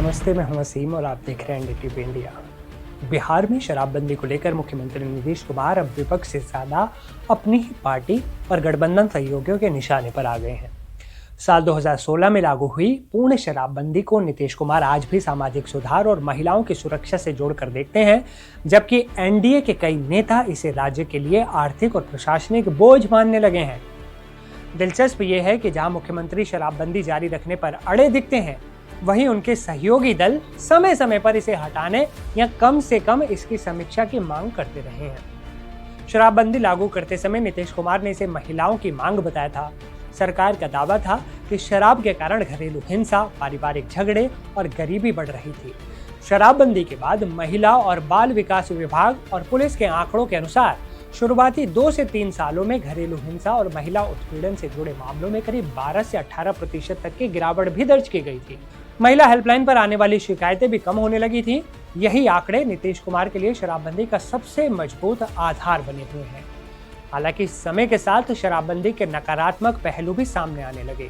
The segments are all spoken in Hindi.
नमस्ते, मैं हूं वसीम और आप देख रहे हैं एनडीटीवी इंडिया। बिहार में शराबबंदी को लेकर मुख्यमंत्री नीतीश कुमार अब विपक्ष से ज्यादा अपनी ही पार्टी और गठबंधन सहयोगियों के निशाने पर आ गए हैं। साल 2016 में लागू हुई पूर्ण शराबबंदी को नीतीश कुमार आज भी सामाजिक सुधार और महिलाओं की सुरक्षा से जोड़कर देखते हैं, जबकि एनडीए के कई नेता इसे राज्य के लिए आर्थिक और प्रशासनिक बोझ मानने लगे हैं। दिलचस्प ये है कि जहां मुख्यमंत्री शराबबंदी जारी रखने पर अड़े दिखते हैं, वहीं उनके सहयोगी दल समय समय पर इसे हटाने या कम से कम इसकी समीक्षा की मांग करते रहे हैं। शराबबंदी लागू करते समय नीतीश कुमार ने इसे महिलाओं की मांग बताया था। सरकार का दावा था कि शराब के कारण घरेलू हिंसा, पारिवारिक झगड़े और गरीबी बढ़ रही थी। शराबबंदी के बाद महिला और बाल विकास विभाग और पुलिस के आंकड़ों के अनुसार शुरुआती 2 से 3 सालों में घरेलू हिंसा और महिला उत्पीड़न से जुड़े मामलों में करीब 12 से 18% तक की गिरावट भी दर्ज की गई थी। महिला हेल्पलाइन पर आने वाली शिकायतें भी कम होने लगी थी। यही आंकड़े नीतीश कुमार के लिए शराबबंदी का सबसे मजबूत आधार बने हुए हैं। हालांकि समय के साथ शराबबंदी के नकारात्मक पहलू भी सामने आने लगे।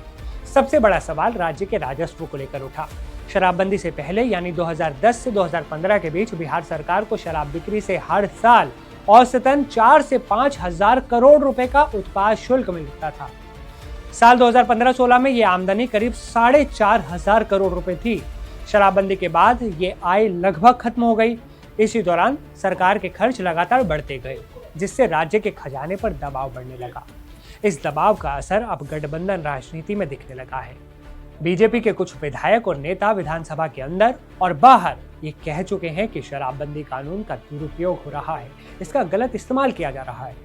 सबसे बड़ा सवाल राज्य के राजस्व को लेकर उठा। शराबबंदी से पहले यानी 2010 से 2015 के बीच बिहार सरकार को शराब बिक्री से हर साल औसतन 4 से 5 हजार करोड़ रुपए का उत्पाद शुल्क मिलता था। साल 2015-16 में ये आमदनी करीब 4.5 हजार करोड़ रुपए थी। शराबबंदी के बाद ये आय लगभग खत्म हो गई। इसी दौरान सरकार के खर्च लगातार बढ़ते गए, जिससे राज्य के खजाने पर दबाव बढ़ने लगा। इस दबाव का असर अब गठबंधन राजनीति में दिखने लगा है। बीजेपी के कुछ विधायक और नेता विधानसभा के अंदर और बाहर ये कह चुके हैं कि शराबबंदी कानून का दुरुपयोग हो रहा है, इसका गलत इस्तेमाल किया जा रहा है।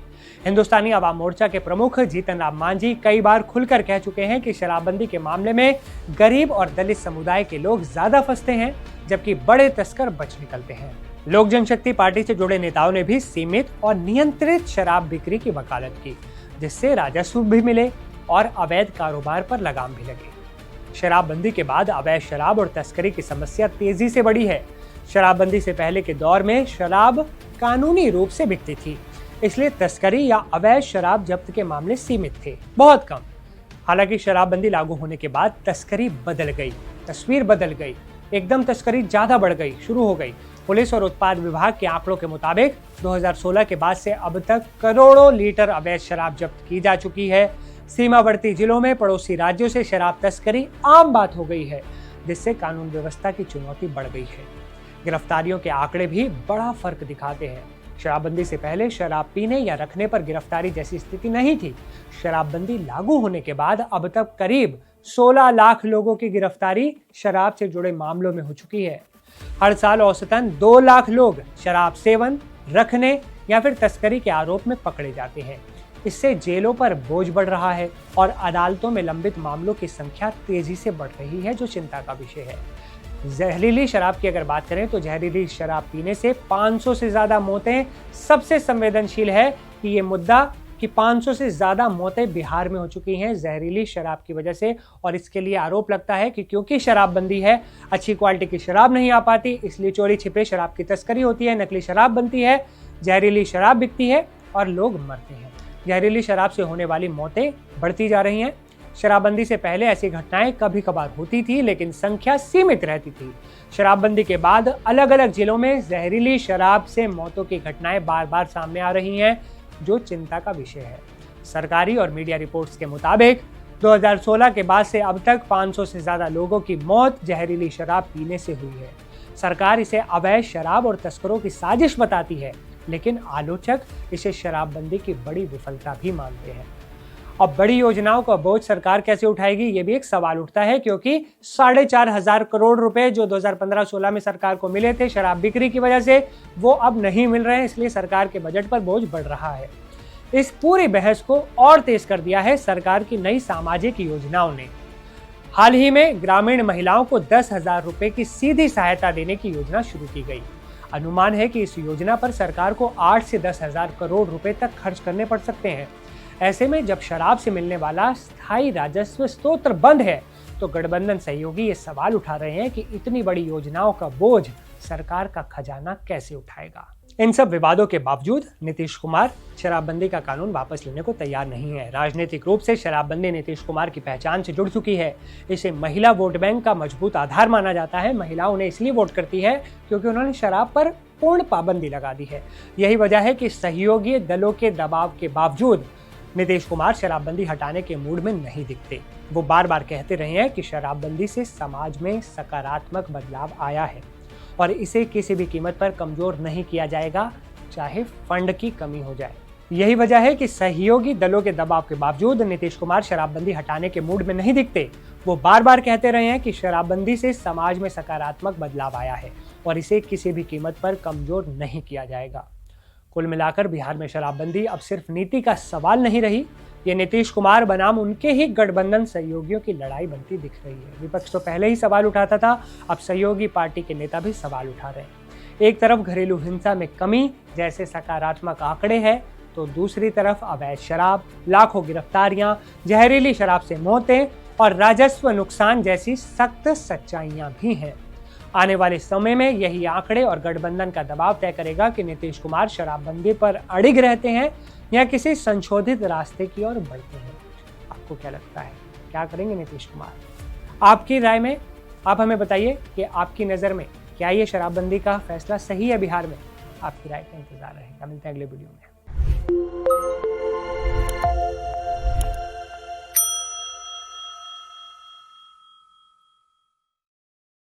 हिंदुस्तानी अवाम मोर्चा के प्रमुख जीतन राम मांझी कई बार खुलकर कह चुके हैं कि शराबबंदी के मामले में गरीब और दलित समुदाय के लोग ज्यादा फंसते हैं, जबकि बड़े तस्कर बच निकलते हैं। लोक जनशक्ति पार्टी से जुड़े नेताओं ने भी सीमित और नियंत्रित शराब बिक्री की वकालत की, जिससे राजस्व भी मिले और अवैध कारोबार पर लगाम भी लगे। शराबबंदी के बाद अवैध शराब और तस्करी की समस्या तेजी से बढ़ी है। शराबबंदी से पहले के दौर में शराब कानूनी रूप से बिकती थी, इसलिए तस्करी या अवैध शराब जब्त के मामले सीमित थे, बहुत कम। हालांकि शराबबंदी लागू होने के बाद तस्करी बदल गई, तस्वीर बदल गई, एकदम तस्करी ज्यादा बढ़ गई, शुरू हो गई। पुलिस और उत्पाद विभाग के आंकड़ों के मुताबिक 2016 के बाद से अब तक करोड़ों लीटर अवैध शराब जब्त की जा चुकी है। सीमावर्ती जिलों में पड़ोसी राज्यों से शराब तस्करी आम बात हो गई है, जिससे कानून व्यवस्था की चुनौती बढ़ गई है। गिरफ्तारियों के आंकड़े भी बड़ा फर्क दिखाते हैं। शराबबंदी से पहले शराब पीने या रखने पर गिरफ्तारी जैसी स्थिति नहीं थी। शराबबंदी लागू होने के बाद अब तक करीब 16 लाख लोगों की गिरफ्तारी शराब से जुड़े मामलों में हो चुकी है। हर साल औसतन 2 लाख लोग शराब सेवन, रखने या फिर तस्करी के आरोप में पकड़े जाते हैं। इससे जेलों पर बोझ बढ़ रहा है और अदालतों में लंबित मामलों की संख्या तेजी से बढ़ रही है, जो चिंता का विषय है। जहरीली शराब की अगर बात करें तो जहरीली शराब पीने से 500 से ज्यादा मौतें, सबसे संवेदनशील है कि ये मुद्दा कि 500 से ज्यादा मौतें बिहार में हो चुकी हैं जहरीली शराब की वजह से। और इसके लिए आरोप लगता है कि क्योंकि शराबबंदी है, अच्छी क्वालिटी की शराब नहीं आ पाती, इसलिए चोरी छिपे शराब की तस्करी होती है, नकली शराब बनती है, जहरीली शराब बिकती है और लोग मरते हैं। जहरीली शराब से होने वाली मौतें बढ़ती जा रही हैं। शराबबंदी से पहले ऐसी घटनाएं कभी कभार होती थी, लेकिन संख्या सीमित रहती थी। शराबबंदी के बाद अलग अलग जिलों में जहरीली शराब से मौतों की घटनाएं बार बार सामने आ रही हैं, जो चिंता का विषय है। सरकारी और मीडिया रिपोर्ट्स के मुताबिक 2016 के बाद से अब तक 500 से ज्यादा लोगों की मौत जहरीली शराब पीने से हुई है। सरकार इसे अवैध शराब और तस्करों की साजिश बताती है, लेकिन आलोचक इसे शराबबंदी की बड़ी विफलता भी मानते हैं। अब बड़ी योजनाओं का बोझ सरकार कैसे उठाएगी, ये भी एक सवाल उठता है, क्योंकि 4.5 हजार करोड़ रुपए जो 2015-16 में सरकार को मिले थे शराब बिक्री की वजह से, वो अब नहीं मिल रहे हैं, इसलिए सरकार के बजट पर बोझ बढ़ रहा है। इस पूरी बहस को और तेज कर दिया है सरकार की नई सामाजिक योजनाओं ने। हाल ही में ग्रामीण महिलाओं को 10,000 रुपए की सीधी सहायता देने की योजना शुरू की गई। अनुमान है कि इस योजना पर सरकार को 8 से 10 हजार करोड़ रुपए तक खर्च करने पड़ सकते हैं। ऐसे में जब शराब से मिलने वाला स्थायी राजस्व स्रोत बंद है, तो गठबंधन सहयोगी ये सवाल उठा रहे हैं कि इतनी बड़ी योजनाओं का बोझ सरकार का खजाना कैसे उठाएगा। इन सब विवादों के बावजूद नीतीश कुमार शराबबंदी का कानून वापस लेने को तैयार नहीं है। राजनीतिक रूप से शराबबंदी नीतीश कुमार की पहचान से जुड़ चुकी है। इसे महिला वोट बैंक का मजबूत आधार माना जाता है। महिलाओं ने इसलिए वोट करती है क्योंकि उन्होंने शराब पर पूर्ण पाबंदी लगा दी है। यही वजह है कि सहयोगी दलों के दबाव के बावजूद नीतीश कुमार शराबबंदी हटाने के मूड में नहीं दिखते। वो बार बार कहते रहे हैं कि शराबबंदी से समाज में सकारात्मक बदलाव आया है और इसे किसी भी कीमत पर कमजोर नहीं किया जाएगा, चाहे फंड की कमी हो जाए। यही वजह है कि सहयोगी दलों के दबाव के बावजूद नीतीश कुमार शराबबंदी हटाने के मूड में नहीं दिखते। वो बार बार कहते रहे हैं कि शराबबंदी से समाज में सकारात्मक बदलाव आया है और इसे किसी भी कीमत पर कमजोर नहीं किया जाएगा। कुल मिलाकर बिहार में शराबबंदी अब सिर्फ नीति का सवाल नहीं रही, ये नीतीश कुमार बनाम उनके ही गठबंधन सहयोगियों की लड़ाई बनती दिख रही है। विपक्ष तो पहले ही सवाल उठाता था, अब सहयोगी पार्टी के नेता भी सवाल उठा रहे हैं। एक तरफ घरेलू हिंसा में कमी जैसे सकारात्मक आंकड़े हैं, तो दूसरी तरफ अवैध शराब, लाखों गिरफ्तारियां, जहरीली शराब से मौतें और राजस्व नुकसान जैसी सख्त सच्चाइयां भी हैं। आने वाले समय में यही आंकड़े और गठबंधन का दबाव तय करेगा कि नीतीश कुमार शराबबंदी पर अड़िग रहते हैं या किसी संशोधित रास्ते की ओर बढ़ते हैं। आपको क्या लगता है, क्या करेंगे नीतीश कुमार? आपकी राय में आप हमें बताइए कि आपकी नज़र में क्या ये शराबबंदी का फैसला सही है बिहार में? आपकी राय का इंतजार रहेगा। मिलते हैं अगले वीडियो में।